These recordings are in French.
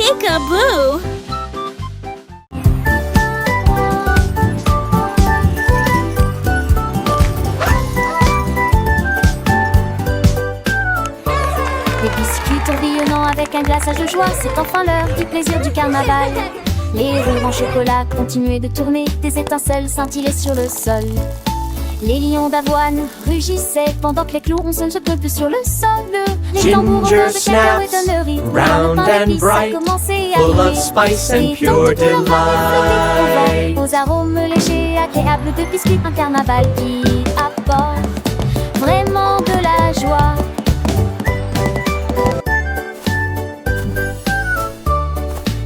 Peekaboo! Des biscuits tourbillonnant avec un glaçage de joie, c'est enfin l'heure du plaisir du carnaval. Les roues en chocolat continuaient de tourner, des étincelles scintillaient sur le sol. Les lions d'avoine rugissaient pendant que les clous se se plus sur le sol. Les tambours en beurre de cacao et donneries, round and bright, full of spice and pure delight. Aux arômes légers, agréables de biscuits, un carnaval qui apporte vraiment de la joie.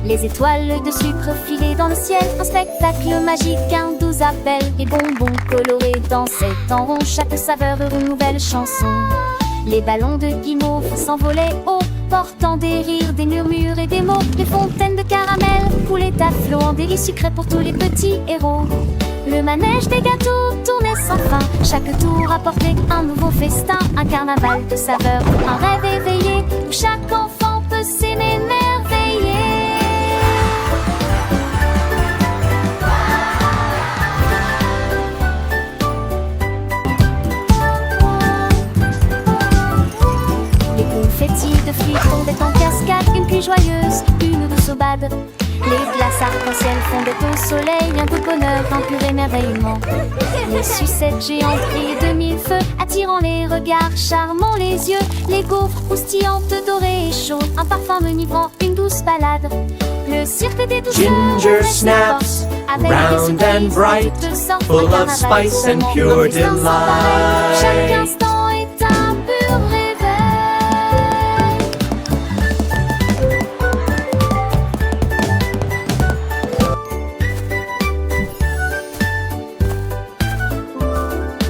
Les étoiles de sucre filées dans le ciel, un spectacle magique, un doux appel. Les bonbons colorés dansaient en rond, chaque saveur une nouvelle chanson. Les ballons de guimauve s'envolaient haut, portant des rires, des murmures et des mots. Les fontaines de caramel coulaient à flot en délices sucrées pour tous les petits héros. Le manège des gâteaux tournait sans fin, chaque tour apportait un nouveau festin. Un carnaval de saveurs, un rêve éveillé, où chaque enfant peut s'émerveiller. De fruits fondaient en cascade, une pluie joyeuse, une douce aubade. Les glaces arc-en-ciel fondaient au soleil, un peu de bonheur, un pur émerveillement. Les sucettes géantes brillaient de mille feux, attirant les regards, charmant les yeux. Les gaufres croustillantes, dorées et chaudes, un parfum enivrant, une douce balade. Le cirque des douceurs, Ginger snaps, round and bright, full of spice and pure delight. Chaque instant est un pur réveil.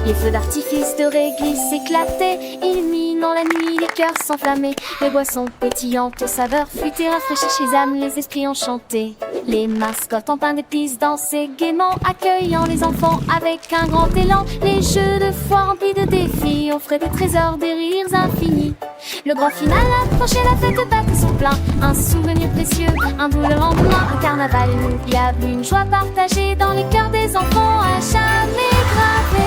Les feux d'artifice de réglisse s'éclataient, illuminant la nuit, les cœurs s'enflammaient. Les boissons pétillantes aux saveurs fruitées rafraîchissent les âmes, les esprits enchantés. Les mascottes en pain d'épices dansaient gaiement, accueillant les enfants avec un grand élan. Les jeux de foire remplis de défis offraient des trésors, des rires infinis. Le grand final approchait, la fête battait son plein. Un souvenir précieux, un doux le lendemain. Un carnaval inoubliable, une joie partagée dans les cœurs des enfants à jamais gravée.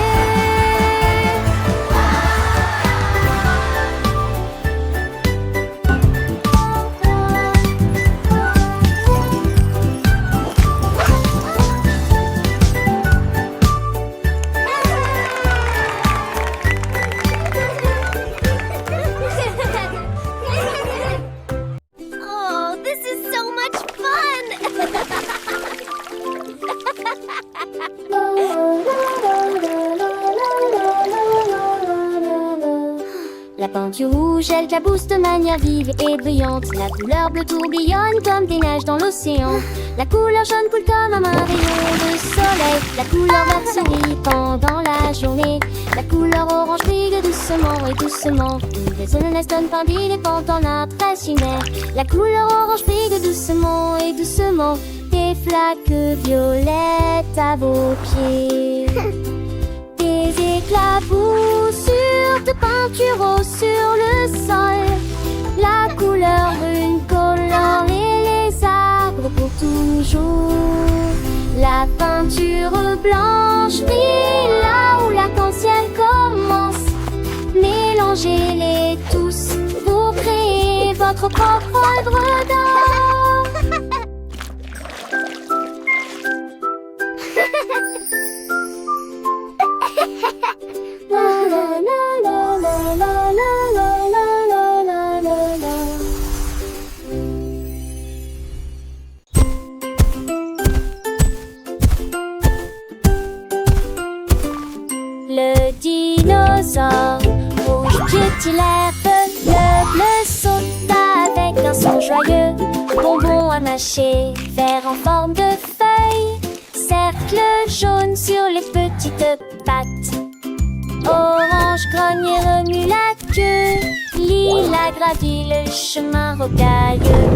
La peinture rouge, elle éclabousse de manière vive et brillante. La couleur bleue tourbillonne comme des neiges dans l'océan. La couleur jaune coule comme un rayon de soleil. La couleur verte sourit pendant la journée. La couleur orange brille doucement et doucement. Les zones donne pain d'île pendant l'impressionnaire. La couleur orange brille doucement et doucement. Des flaques violettes à vos pieds. Des éclaboussures de peinture rose sur le sol. La couleur brune colore les arbres pour toujours. La peinture blanche brille là où l'arc-en-ciel commence. Mélangez-les tous pour créer votre propre œuvre d'art. Le dinosaure rouge titulaire, le bleu saute avec un son joyeux. Bonbon à mâcher, vert en forme de feuille. Cercle jaune sur les petites pattes. Orange grogne et remue la queue. Lila gravit le chemin rocailleux.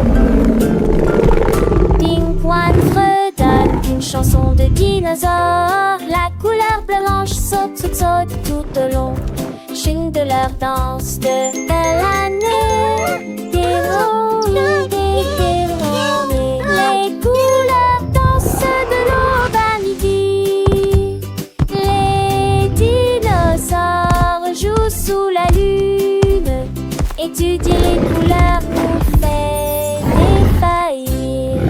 Pingouin fredonne une chanson de dinosaure. La couleur blanche saute, saute, saute tout au long. Chine de leur danse de l'année. Des héros, des héros. Étudier les couleurs nous fait défaillir.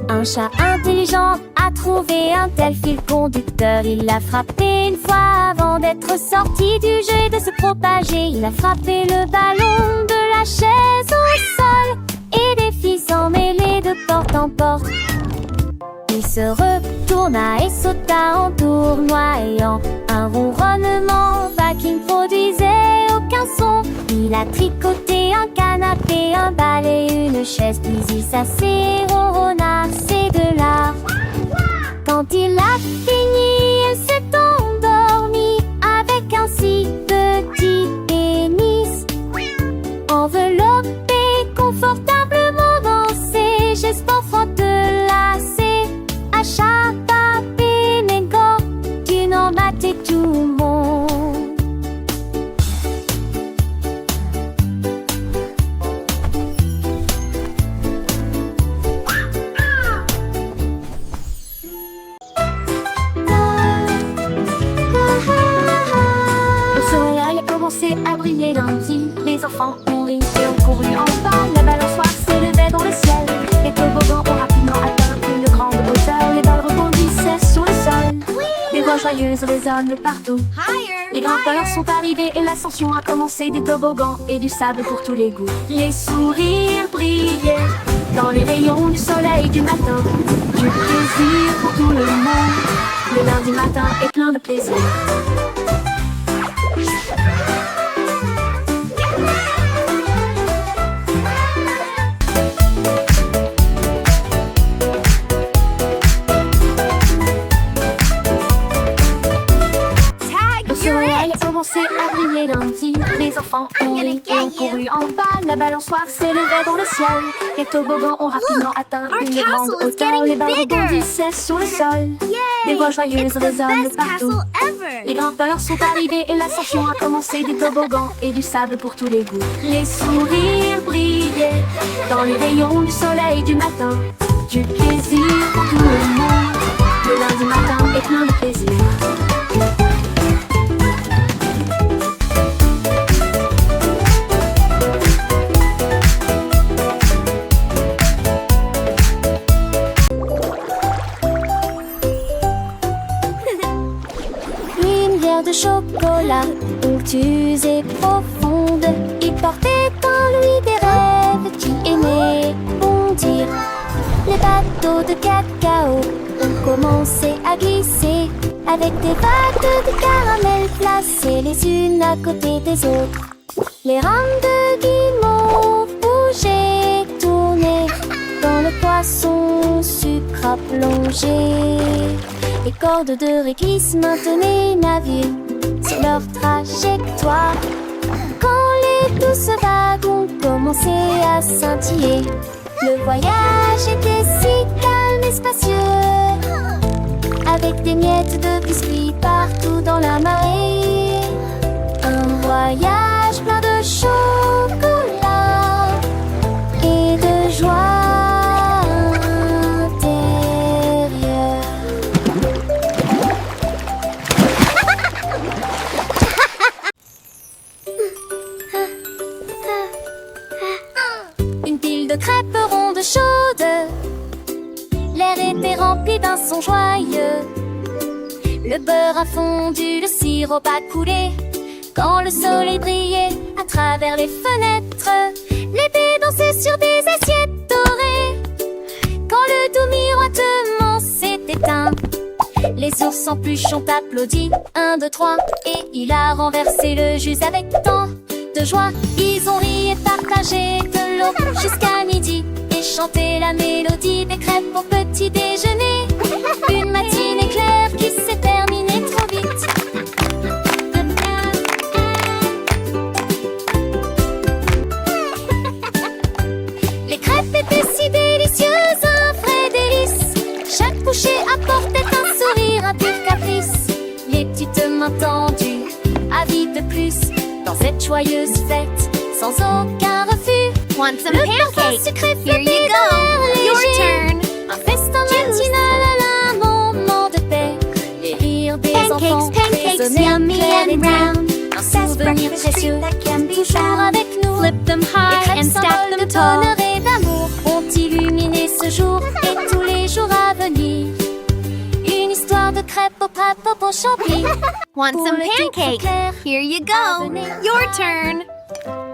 Un chat intelligent a trouvé un tel fil conducteur. Il l'a frappé une fois avant d'être sorti du jeu et de se propager. Il a frappé le ballon de la chaise au sol et des filles s'en mêlaient de porte en porte. Il se retourna et sauta en tournoyant. Un ronronnement vague qui ne produisait aucun son. Il a tricoté un canapé, un balai, une chaise, puis il s'assait, ronronna, c'est de l'art. Quand il a fini, elle s'est endormie avec un si petit pénis. Enveloppé confortablement dans ses gestes entrelacés. Achata Pénégo, tu n'en battais tout le monde. A briller dans le ville, les enfants ont ri et ont couru en bas. La balançoire s'élevait dans le ciel. Les toboggans ont rapidement atteint une grande hauteur. Les balles rebondissaient sur le sol. Des voix joyeuses résonnent partout. Les grimpeurs sont arrivés et l'ascension a commencé. Des toboggans et du sable pour tous les goûts. Les sourires brillaient dans les rayons du soleil du matin. Du plaisir pour tout le monde. Le lundi matin est plein de plaisir. A briller dans le ville, les enfants ont ri et ont couru en bas. La balançoire s'élevait dans le ciel. Les toboggans ont rapidement atteint une grande hauteur. Les balles rebondissaient sur le sol. Des voix joyeuses résonnent partout. Les grimpeurs sont arrivés et l'ascension a commencé. Des toboggans et du sable pour tous les goûts. Les sourires brillaient dans les rayons du soleil du matin. Du plaisir pour tout le monde. Le lundi matin est plein de plaisir. De chocolat, onctueuse et profonde. Il portait en lui des rêves qui aimaient bondir. Les bateaux de cacao ont commencé à glisser avec des vagues de caramel placées les unes à côté des autres. Les rames de guimauve bougeaient, tournaient dans le poisson sucre à plonger. Les cordes de réglisse maintenaient navire sur leur trajectoire. Quand les douces vagues ont commencé à scintiller, le voyage était si calme et spacieux, avec des miettes de biscuits partout dans la marée. Un voyage plein de chocolat et de joie. Crêpes rondes chaudes, l'air était rempli d'un son joyeux. Le beurre a fondu, le sirop a coulé. Quand le soleil brillait à travers les fenêtres, les baies dansaient sur des assiettes dorées. Quand le doux miroitement s'est éteint, les ours en pluche ont applaudi. 1, 2, 3, et il a renversé le jus avec tant de joie. Ils ont ri et partagé de l'eau jusqu'à midi et chanté la mélodie des crêpes pour petit déjeuner. Une matinée claire qui s'est terminée trop vite. Les crêpes étaient si délicieuses, un vrai délice. Chaque bouchée apportait un sourire, un pur caprice. Les petites de plus dans cette joyeuse fête, sans aucun refus. Want some Le parfum pancakes? sucré Here you flottait go. de l'air Your léger. turn. Un festin matinal, un moment de paix. Les rires des enfants Pancakes, résonnaient yummy clairs et and round. Un souvenir précieux, toujours avec nous. Flip them Les high crêpes and stack symboles de them tall. bonheur et d'amour ont illuminé ce jour et tous les jours à venir. Une histoire de crêpes au pâte au champi. Want Pour some le titre pancakes? clair, Here you go. Venez. Your turn.